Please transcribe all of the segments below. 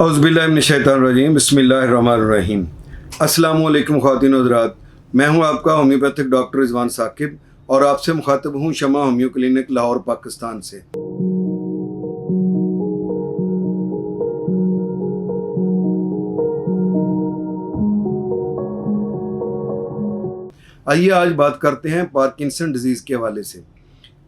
औज़ुबिल्लाहिमिनश्शैतानिर्रजीम बिस्मिल्लाहिर्रहमानिर्रहीम। अस्सलामु अलैकुम ख़वातीन और हज़रात, मैं हूं आपका होम्योपैथिक डॉक्टर रिजवान साकिब और आपसे मुखातब हूं शमा होम्यो क्लिनिक लाहौर पाकिस्तान से। आइए आज बात करते हैं पार्किंसन डिजीज़ के हवाले से।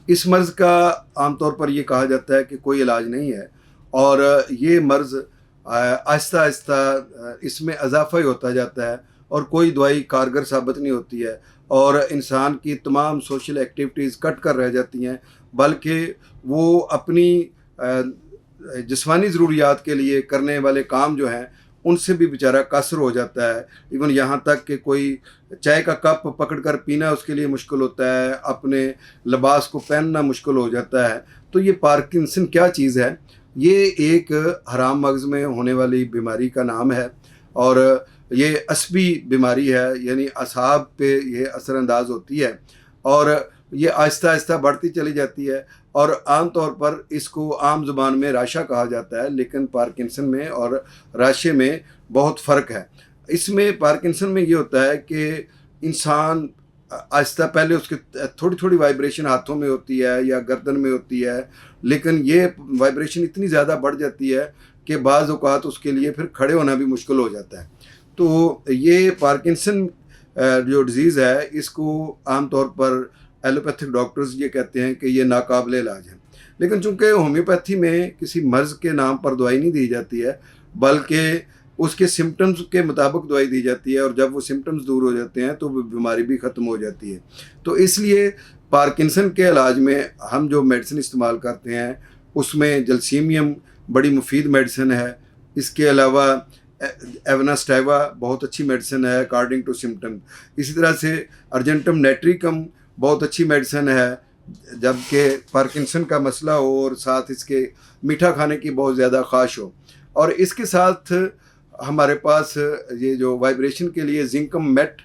इस मर्ज़ का आमतौर पर ये कहा जाता है कि कोई इलाज नहीं है और ये मर्ज़ आहिस्ता आहिस्ता इसमें इजाफा ही होता जाता है और कोई दवाई कारगर साबित नहीं होती है और इंसान की तमाम सोशल एक्टिविटीज़ कट कर रह जाती हैं, बल्कि वो अपनी जिस्मानी ज़रूरियात के लिए करने वाले काम जो हैं उनसे भी बेचारा कासर हो जाता है। इवन यहाँ तक कि कोई चाय का कप पकड़कर पीना उसके लिए मुश्किल होता है, अपने लिबास को पहनना मुश्किल हो जाता है। तो ये पार्किंसन क्या चीज़ है? ये एक हराम मगज़ में होने वाली बीमारी का नाम है और ये असबी बीमारी है, यानी असाब पे ये असरअंदाज होती है और ये आहिस्ता आहिस्ता बढ़ती चली जाती है और आम तौर पर इसको आम ज़ुबान में राशा कहा जाता है, लेकिन पार्किंसन में और राशे में बहुत फ़र्क है। इसमें पार्किंसन में ये होता है कि इंसान आहिस्ता पहले उसके थोड़ी थोड़ी वाइब्रेशन हाथों में होती है या गर्दन में होती है, लेकिन ये वाइब्रेशन इतनी ज़्यादा बढ़ जाती है कि बाज़ औक़ात उसके लिए फिर खड़े होना भी मुश्किल हो जाता है। तो ये पार्किंसन जो डिज़ीज़ है, इसको आम तौर पर एलोपैथिक डॉक्टर्स ये कहते हैं कि ये नाकाबिल इलाज है, लेकिन चूँकि होम्योपैथी में किसी मर्ज़ के नाम पर दवाई नहीं दी जाती है, बल्कि उसके सिम्टम्स के मुताबिक दवाई दी जाती है और जब वो सिम्टम्स दूर हो जाते हैं तो वो बीमारी भी ख़त्म हो जाती है। तो इसलिए पार्किंसन के इलाज में हम जो मेडिसिन इस्तेमाल करते हैं उसमें जलसीमियम बड़ी मुफीद मेडिसिन है। इसके अलावा एवनास्टाइवा बहुत अच्छी मेडिसिन है अकॉर्डिंग टू सिम्टम। इसी तरह से अर्जेंटम नेट्रिकम बहुत अच्छी मेडिसिन है जबकि पार्किंसन का मसला हो और साथ इसके मीठा खाने की बहुत ज़्यादा ख्वाहिश हो। और इसके साथ हमारे पास ये जो वाइब्रेशन के लिए जिंकम मेट,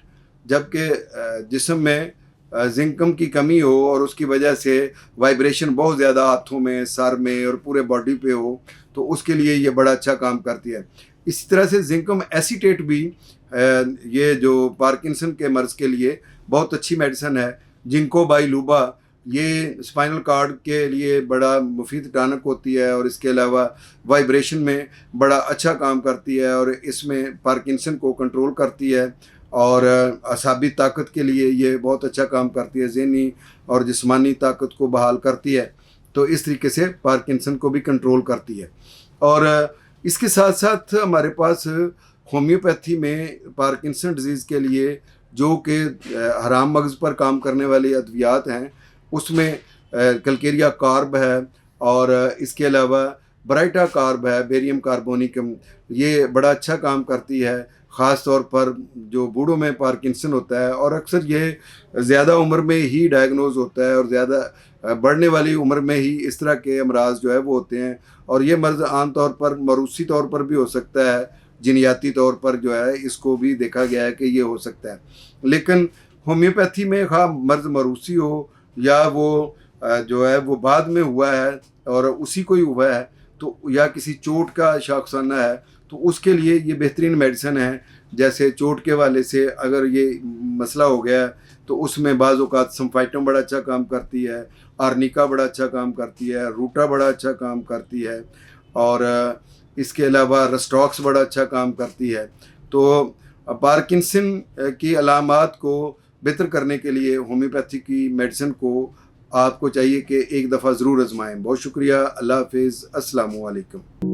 जबकि जिस्म में जिंकम की कमी हो और उसकी वजह से वाइब्रेशन बहुत ज़्यादा हाथों में, सर में और पूरे बॉडी पे हो, तो उसके लिए ये बड़ा अच्छा काम करती है। इसी तरह से जिंकम एसीटेट भी ये जो पार्किंसन के मर्ज़ के लिए बहुत अच्छी मेडिसिन है। जिंको बाइलूबा ये स्पाइनल कार्ड के लिए बड़ा मुफीद टॉनिक होती है और इसके अलावा वाइब्रेशन में बड़ा अच्छा काम करती है और इसमें पार्किंसन को कंट्रोल करती है और असाबी ताकत के लिए ये बहुत अच्छा काम करती है, ज़हनी और जिस्मानी ताकत को बहाल करती है। तो इस तरीके से पार्किंसन को भी कंट्रोल करती है। और इसके साथ साथ हमारे पास होम्योपैथी में पार्किंसन डिजीज़ के लिए जो कि हराम मगज़ पर काम करने वाली अद्वियात हैं, उसमें कलकेरिया कार्ब है और इसके अलावा ब्राइटा कार्ब है, बेरियम कार्बोनिकम, ये बड़ा अच्छा काम करती है, ख़ास तौर पर जो बूढ़ों में पार्किंसन होता है और अक्सर ये ज़्यादा उम्र में ही डायग्नोज होता है और ज़्यादा बढ़ने वाली उम्र में ही इस तरह के अमराज जो है वो होते हैं। और ये मर्ज़ आम तौर पर मरूसी तौर पर भी हो सकता है, जिनियाती तौर पर जो है इसको भी देखा गया है कि ये हो सकता है। लेकिन होम्योपैथी में खा मर्ज़ मरूसी हो या वो जो है वो बाद में हुआ है और उसी को ही हुआ है, तो या किसी चोट का शाखसाना है, तो उसके लिए ये बेहतरीन मेडिसिन है। जैसे चोट के वाले से अगर ये मसला हो गया तो उसमें बाज़ औक़ात सम्फाइटम बड़ा अच्छा काम करती है, आर्निका बड़ा अच्छा काम करती है, रूटा बड़ा अच्छा काम करती है और इसके अलावा रस्टॉक्स बड़ा अच्छा काम करती है। तो पार्किंसन की अलामात को बेहतर करने के लिए होम्योपैथी की मेडिसिन को आपको चाहिए कि एक दफ़ा ज़रूर आज़माएँ। बहुत शुक्रिया। अल्लाह हाफ़िज़। अस्सलामु अलैकुम।